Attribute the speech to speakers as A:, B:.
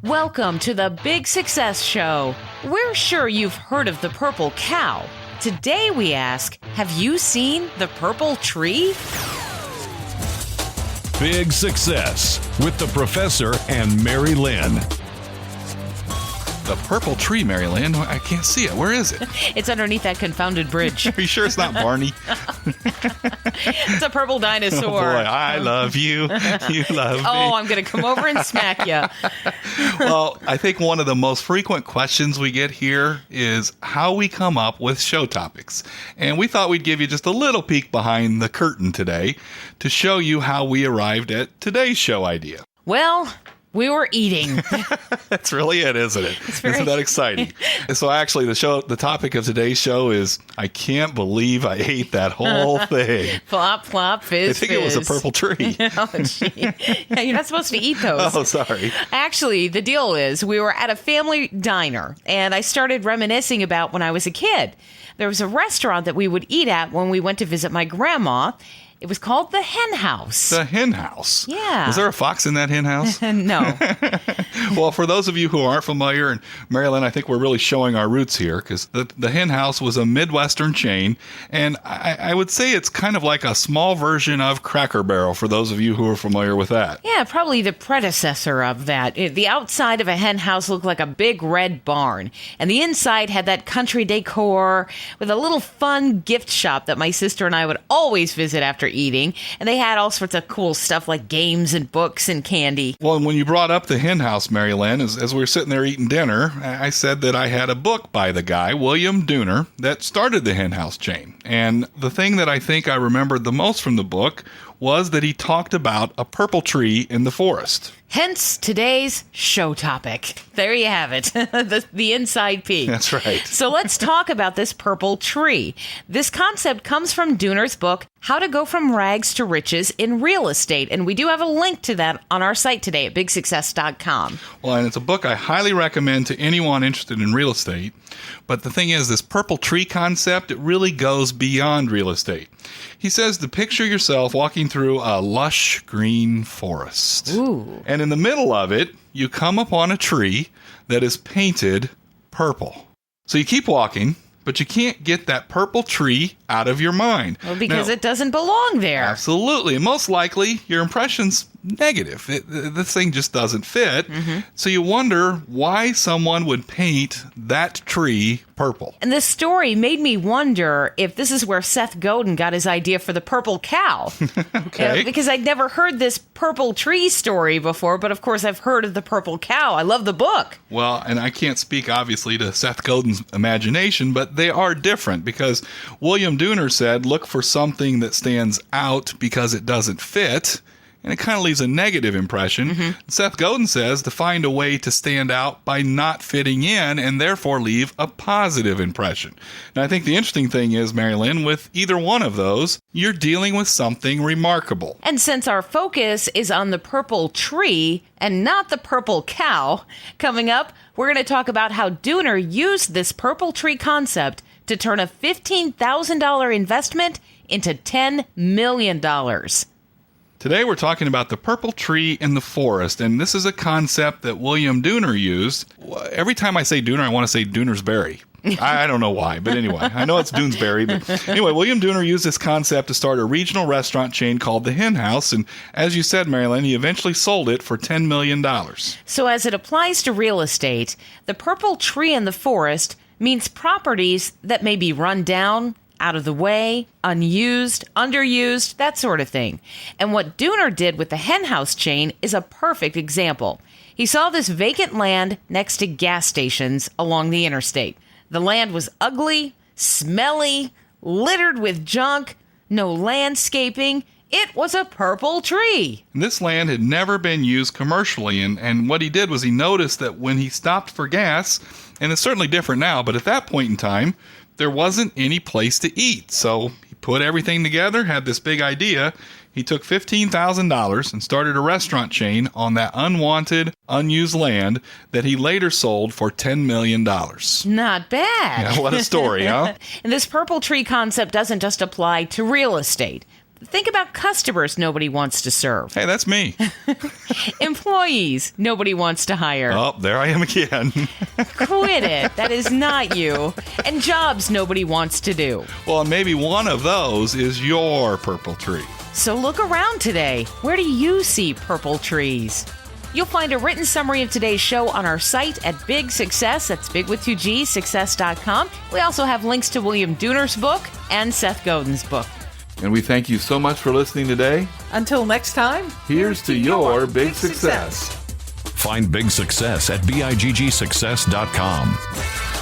A: Welcome to the Big Success Show. We're sure you've heard of the purple cow. Today we ask, have you seen the purple tree?
B: Big Success with the Professor and Mary-Lynn.
C: The purple tree, Mary-Lynn. I can't see it. Where is it?
A: It's underneath that confounded bridge.
C: Are you sure it's not Barney?
A: It's a purple dinosaur.
C: Oh boy, I love you. You love me.
A: Oh, I'm going to come over and smack you.
C: Well, I think one of the most frequent questions we get here is how we come up with show topics. And we thought we'd give you just a little peek behind the curtain today to show you how we arrived at today's show idea.
A: Well, we were eating.
C: That's really it, isn't it? Isn't that exciting? So actually, the topic of today's show is, I can't believe I ate that whole thing.
A: Flop, flop, fizz,
C: I think it was a purple tree.
A: Oh, gee. Yeah, you're not supposed to eat those.
C: Oh, sorry.
A: Actually, the deal is we were at a family diner, and I started reminiscing about when I was a kid. There was a restaurant that we would eat at when we went to visit my grandma. It was called the Hen House.
C: The Hen House?
A: Yeah.
C: Was there a fox in that hen house?
A: No.
C: Well, for those of you who aren't familiar, and Mary-Lynn, I think we're really showing our roots here, because the Hen House was a Midwestern chain, and I would say it's kind of like a small version of Cracker Barrel, for those of you who are familiar with that.
A: Yeah, probably the predecessor of that. The outside of a hen house looked like a big red barn, and the inside had that country decor with a little fun gift shop that my sister and I would always visit after eating, and they had all sorts of cool stuff like games and books and candy.
C: Well, and when you brought up the Hen House, Mary-Lynn, as we were sitting there eating dinner, I said that I had a book by the guy, William Dooner, that started the Hen House chain. And the thing that I think I remembered the most from the book was that he talked about a purple tree in the forest.
A: Hence today's show topic. There you have it, the inside peek.
C: That's right.
A: So let's talk about this purple tree. This concept comes from Dooner's book, How to Go From Rags to Riches in Real Estate. And we do have a link to that on our site today at bigsuccess.com.
C: Well, and it's a book I highly recommend to anyone interested in real estate. But the thing is, this purple tree concept, it really goes beyond real estate. He says to picture yourself walking through a lush green forest.
A: Ooh.
C: And in the middle of it, you come upon a tree that is painted purple. So you keep walking, but you can't get that purple tree out of your mind.
A: Well, because it doesn't belong there.
C: Absolutely. And most likely, your impression's negative. This thing just doesn't fit. Mm-hmm. So you wonder why someone would paint that tree purple.
A: And this story made me wonder if this is where Seth Godin got his idea for the purple cow.
C: Okay.
A: Because I'd never heard this purple tree story before, but of course I've heard of the purple cow. I love the book.
C: Well, and I can't speak obviously to Seth Godin's imagination, but they are different because William Dooner said, look for something that stands out because it doesn't fit. And it kind of leaves a negative impression. Mm-hmm. Seth Godin says to find a way to stand out by not fitting in and therefore leave a positive impression. Now, I think the interesting thing is, Mary-Lynn, with either one of those, you're dealing with something remarkable.
A: And since our focus is on the purple tree and not the purple cow, coming up, we're going to talk about how Dooner used this purple tree concept to turn a $15,000 investment into $10 million.
C: Today we're talking about the purple tree in the forest, and this is a concept that William Dooner used. Every time I say Dooner, I want to say Dooner's Berry. I don't know why, but anyway, I know it's Doonesbury. But anyway, William Dooner used this concept to start a regional restaurant chain called the Hen House, and as you said, Mary-Lynn, he eventually sold it for $10 million.
A: So as it applies to real estate, the purple tree in the forest means properties that may be run down, out of the way, unused, underused, that sort of thing. And what Dooner did with the Hen House chain is a perfect example. He saw this vacant land next to gas stations along the interstate. The land was ugly, smelly, littered with junk, no landscaping. It was a purple tree.
C: This land had never been used commercially, and what he did was he noticed that when he stopped for gas, and it's certainly different now, but at that point in time, there wasn't any place to eat. So he put everything together, had this big idea. He took $15,000 and started a restaurant chain on that unwanted, unused land that he later sold for $10 million.
A: Not bad.
C: Yeah, what a story, huh?
A: And this purple tree concept doesn't just apply to real estate. Think about customers nobody wants to serve.
C: Hey, that's me.
A: Employees nobody wants to hire.
C: Oh, there I am again.
A: Quit it. That is not you. And jobs nobody wants to do.
C: Well, maybe one of those is your purple tree.
A: So look around today. Where do you see purple trees? You'll find a written summary of today's show on our site at Big Success. That's big with 2G, success.com. We also have links to William Dooner's book and Seth Godin's book.
D: And we thank you so much for listening today.
E: Until next time,
D: Here's to your big success.
B: Find Big Success at biggsuccess.com.